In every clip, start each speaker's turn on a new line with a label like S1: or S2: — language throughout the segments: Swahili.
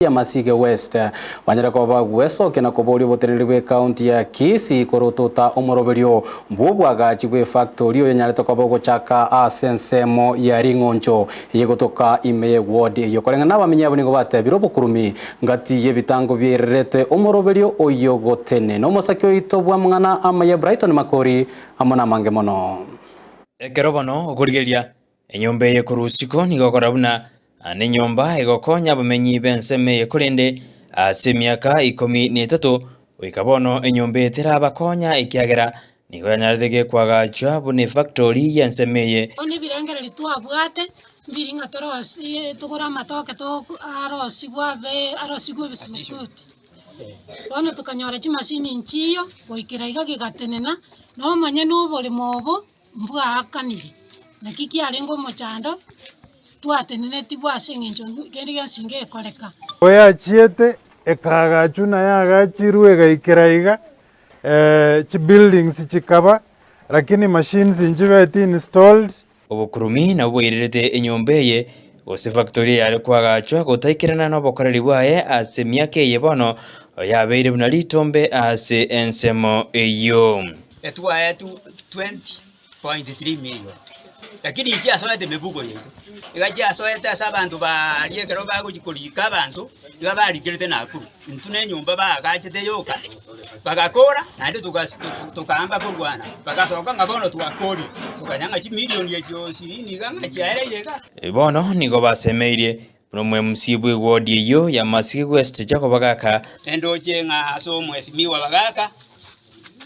S1: ya Masige West wanyara kwa bagweso kena koboli botenelwe county ya Kisii korotota omoroberio mbubwaga chibwe factory yanyareta kwa bago chaka asensemo ya ringoncho yegotoka ime ward yokolenga nabamenya bonigo batebiro bukurumi ngati yebitango byerete omoroberio oyogotene no mosakyo itobwa mwana ama ya Brighton makori amona mange mono
S2: ekerobono okurigeria enyombe ye kurusiko nigokorabuna ane nyomba egokonya bamenyi benseme kurinde ase miaka 13 oikabono enyombe terabakonya ikiagera nigo yanyarege kwagacha bune factory yensemeye
S3: oni birengere litwabwate mbiringa torosi tugura matoke to arosigwe bisukuti ono tukanyora chimashini nchiyo goikira gigatenena no manya no bole mobo mbwa akanire nakiki arengo mochando twatenene tibwasengenjo kende gasinge ekoleka
S4: oya chiete ekagachuna yagachirwe gaikiraiga chi buildings chikaba lakini machines njibeti installed
S2: obukurumi na bwirete enyombeye ose factory yale kwagachwa gotaikirana no bokoreri bwaye ase miake yebono yabeire buna litombe ase ensemo eyo
S5: etwa 20.3 million lakini ichi asoete mebugo yetu igachi asoete asabantu baliekero bagochikolika abantu iga balikirete nakuru ntune nyumba bagachete yoka bagakora nande tukamba kurwana bagasoka ngabono twakori tukanyanga chi million yecho sirini ganga chaerega
S2: bono nigo basemeirie nomwe musibwe ward yo ya Masige West jako Bagaka
S5: endoche nga aso mwesimiwa Bagaka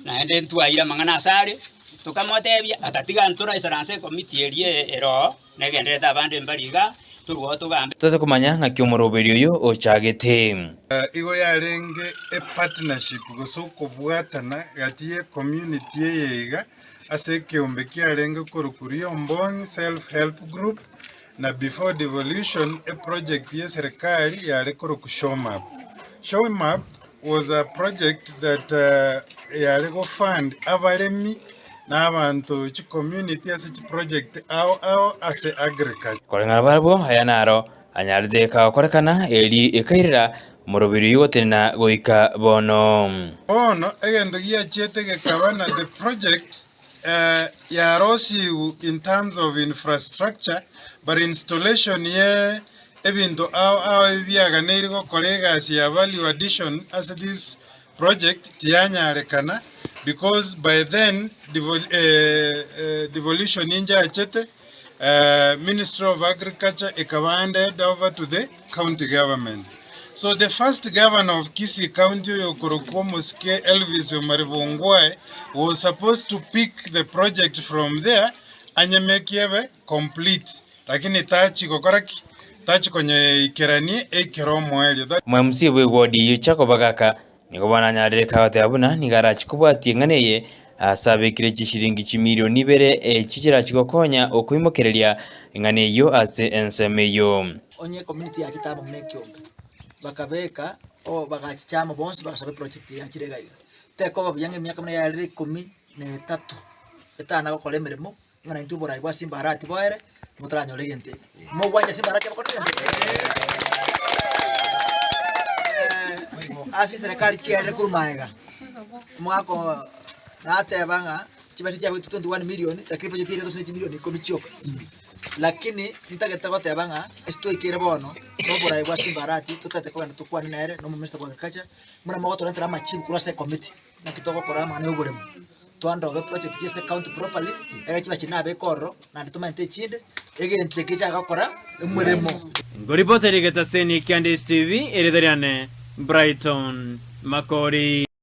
S5: naende ntwaira mangana asare tukamotebia atatiga ntura isaranse committee erie ero negendeta abande mbariga turwo tugambe
S2: toto kumanya ngakyo moroberio yo ochagete
S4: igo yarenge a partnership gusoko bwatana gatie community yega ase kiombe kiarenge korukurio mbong self help group na before devolution a project ya serikali yale koruku show map was a project that yale go fund abalemi n'abantu chi community as chi project ao as agriculture
S2: kolengana barbo hayanaro anyarde ka korekana eli ekairira morobiri yotena goika bono
S4: egendo gia chetege kabana the project ya rosi in terms of infrastructure but installation ye ebintu ao biaga neriko colleagues ya value addition as this project tianyarekana because by then devolution ninja achete Ministry of Agriculture ekabanded over to the county government. So the first governor of Kisii County Masige Elvis Maribongwae was supposed to pick the project from there anyamekiebe complete lakini tachi kokoraki tachi kwenye ikirani ekiromo elio
S2: mwe musibwe wodi yichako Bagaka nigo bana nyarire kawate abuna nigarachi kubwati nganeye asabekire chishiringi chimilioni 2 chichira chikokonya okuimokereria ngane yo ase ensemeyo
S6: onye community yachitama mnekyombe bakabeka o bagachichama bonse basabe project yachirega teko babyange myaka mna yari 13 etana bakole mirimo ngana intubora ibwa simbarati boere mutranyo legente mo wanja simbarati bakole asi serikali chiere kurumaega mwako nate banga chibati cha 21 million lakini project ile 20 million komichoka lakini nitageta gote banga esto ikire bono no bora igwa simbarati tutate kwa tukwa nere no minister of agriculture muna magoto ntra machibu kurase committee na kitoko korama ne uburemo twanda of project just account properly era chibachi nabe korro na nditumente chinde egente kicha gakora umuremo
S2: ngoripoteri getaseni Ndizi TV eredariane Brighton makori